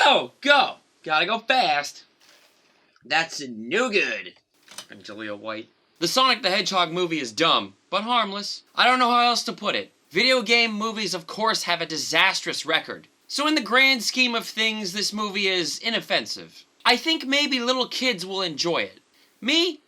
Go, go. Gotta go fast. That's no good. And Jaleel White. The Sonic the Hedgehog movie is dumb, but harmless. I don't know how else to put it. Video game movies, of course, have a disastrous record. So in the grand scheme of things, this movie is inoffensive. I think maybe little kids will enjoy it. Me?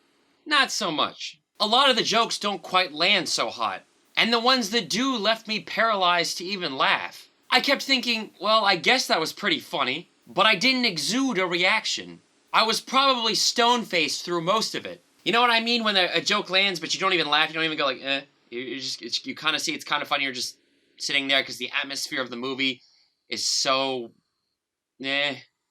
Not so much. A lot of the jokes don't quite land so hot. And the ones that do left me paralyzed to even laugh. I kept thinking, well, I guess that was pretty funny, but I didn't exude a reaction. I was probably stone-faced through most of it. You know what I mean when a joke lands, but you don't even laugh, you don't even go like, eh. You kind of see it's kind of funny, you're just sitting there because the atmosphere of the movie is so,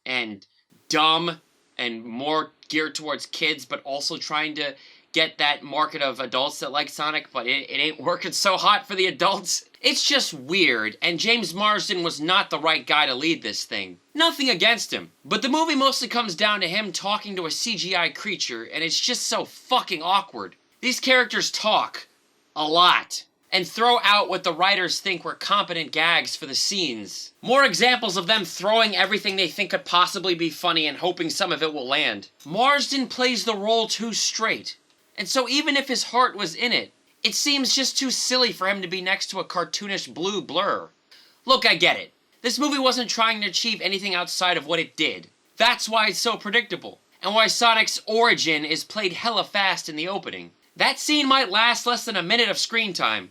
and dumb, and more geared towards kids, but also trying to get that market of adults that like Sonic, but it ain't working so hot for the adults. It's just weird, and James Marsden was not the right guy to lead this thing. Nothing against him, but the movie mostly comes down to him talking to a CGI creature, and it's just so fucking awkward. These characters talk a lot, and throw out what the writers think were competent gags for the scenes. More examples of them throwing everything they think could possibly be funny and hoping some of it will land. Marsden plays the role too straight. And so even if his heart was in it, it seems just too silly for him to be next to a cartoonish blue blur. Look, I get it. This movie wasn't trying to achieve anything outside of what it did. That's why it's so predictable, and why Sonic's origin is played hella fast in the opening. That scene might last less than a minute of screen time.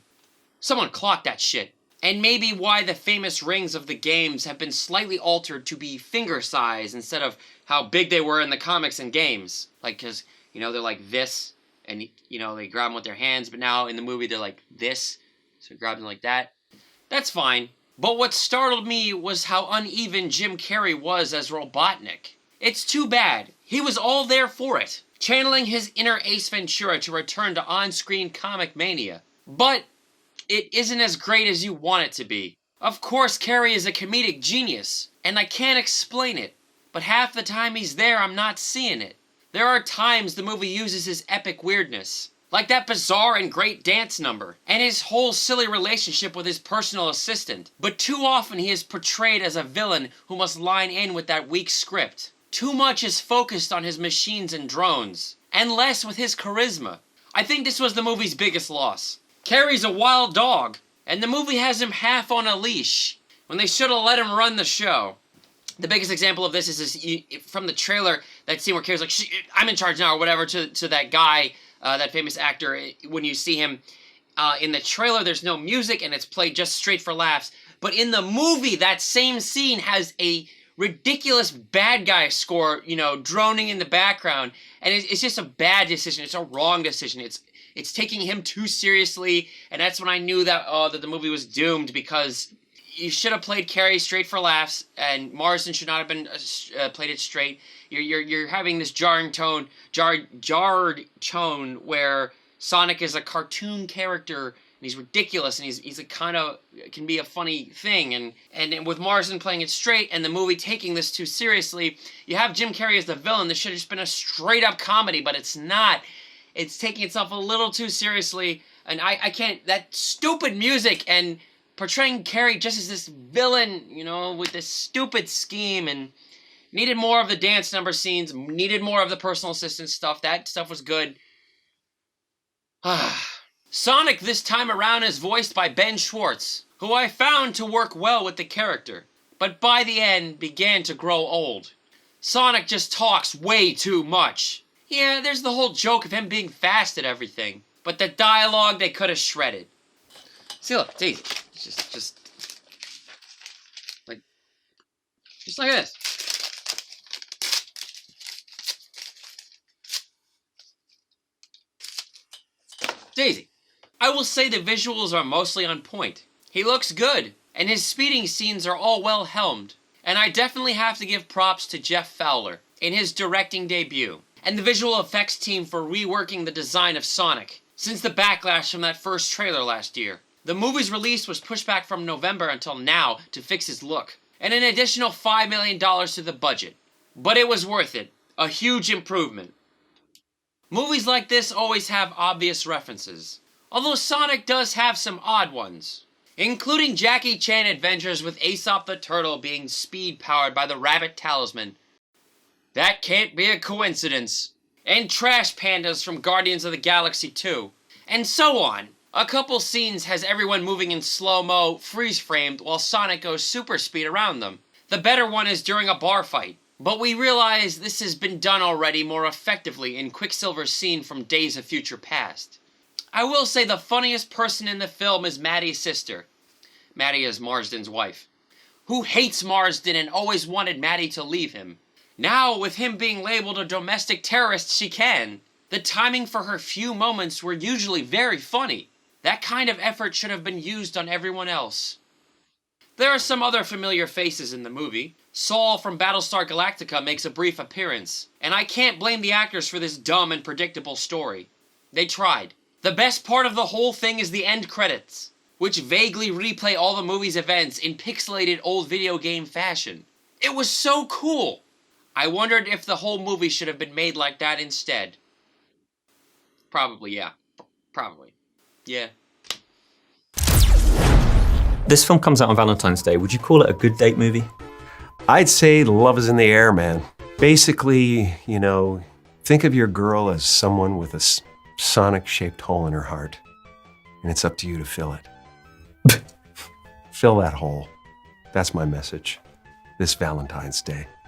Someone clocked that shit. And maybe why the famous rings of the games have been slightly altered to be finger size instead of how big they were in the comics and games. Like, cause, you know, they're like this, and, you know, they grab them with their hands, but now in the movie they're like this, so grab them like that. That's fine. But what startled me was how uneven Jim Carrey was as Robotnik. It's too bad. He was all there for it, channeling his inner Ace Ventura to return to on-screen comic mania. But it isn't as great as you want it to be. Of course, Carrey is a comedic genius, and I can't explain it, but half the time he's there, I'm not seeing it. There are times the movie uses his epic weirdness, like that bizarre and great dance number, and his whole silly relationship with his personal assistant. But too often he is portrayed as a villain who must line in with that weak script. Too much is focused on his machines and drones, and less with his charisma. I think this was the movie's biggest loss. Carrey's a wild dog, and the movie has him half on a leash, when they should have let him run the show. The biggest example of this is from the trailer, that scene where Carrey's like, I'm in charge now, or whatever, to that guy, that famous actor. When you see him in the trailer, there's no music, and it's played just straight for laughs. But in the movie, that same scene has a ridiculous bad guy score, you know, droning in the background, and it's just a bad decision. It's a wrong decision. It's taking him too seriously, and that's when I knew that that the movie was doomed, because you should have played Carrey straight for laughs, and Marsden should not have been played it straight. You're having this jarred tone where Sonic is a cartoon character, and he's ridiculous, and he's a kind of can be a funny thing, and with Marsden playing it straight, and the movie taking this too seriously, you have Jim Carrey as the villain. This should have just been a straight up comedy, but it's not. It's taking itself a little too seriously, and I can't, that stupid music and portraying Carrey just as this villain, you know, with this stupid scheme, and needed more of the dance number scenes, needed more of the personal assistant stuff. That stuff was good. Sonic this time around is voiced by Ben Schwartz, who I found to work well with the character, but by the end began to grow old. Sonic just talks way too much. Yeah, there's the whole joke of him being fast at everything, but the dialogue they could have shredded. See, look, it's easy. It's just like this. It's easy. I will say the visuals are mostly on point. He looks good, and his speeding scenes are all well helmed. And I definitely have to give props to Jeff Fowler in his directing debut, and the visual effects team for reworking the design of Sonic since the backlash from that first trailer last year. The movie's release was pushed back from November until now to fix his look, and an additional $5 million to the budget. But it was worth it. A huge improvement. Movies like this always have obvious references, although Sonic does have some odd ones. including Jackie Chan adventures with Aesop the Turtle being speed-powered by the Rabbit Talisman. That can't be a coincidence. And Trash Pandas from Guardians of the Galaxy 2. And so on. A couple scenes has everyone moving in slow-mo, freeze-framed, while Sonic goes super speed around them. The better one is during a bar fight. But we realize this has been done already more effectively in Quicksilver's scene from Days of Future Past. I will say the funniest person in the film is Maddie's sister. Maddie is Marsden's wife. Who hates Marsden and always wanted Maddie to leave him. Now, with him being labeled a domestic terrorist, she can. The timing for her few moments were usually very funny. That kind of effort should have been used on everyone else. There are some other familiar faces in the movie. Saul from Battlestar Galactica makes a brief appearance, and I can't blame the actors for this dumb and predictable story. They tried. The best part of the whole thing is the end credits, which vaguely replay all the movie's events in pixelated old video game fashion. It was so cool! I wondered if the whole movie should have been made like that instead. Probably, yeah. Probably. Yeah. This film comes out on Valentine's Day. Would you call it a good date movie? I'd say love is in the air, man. Basically, think of your girl as someone with a Sonic-shaped hole in her heart, and it's up to you to fill it. Fill that hole. That's my message this Valentine's Day.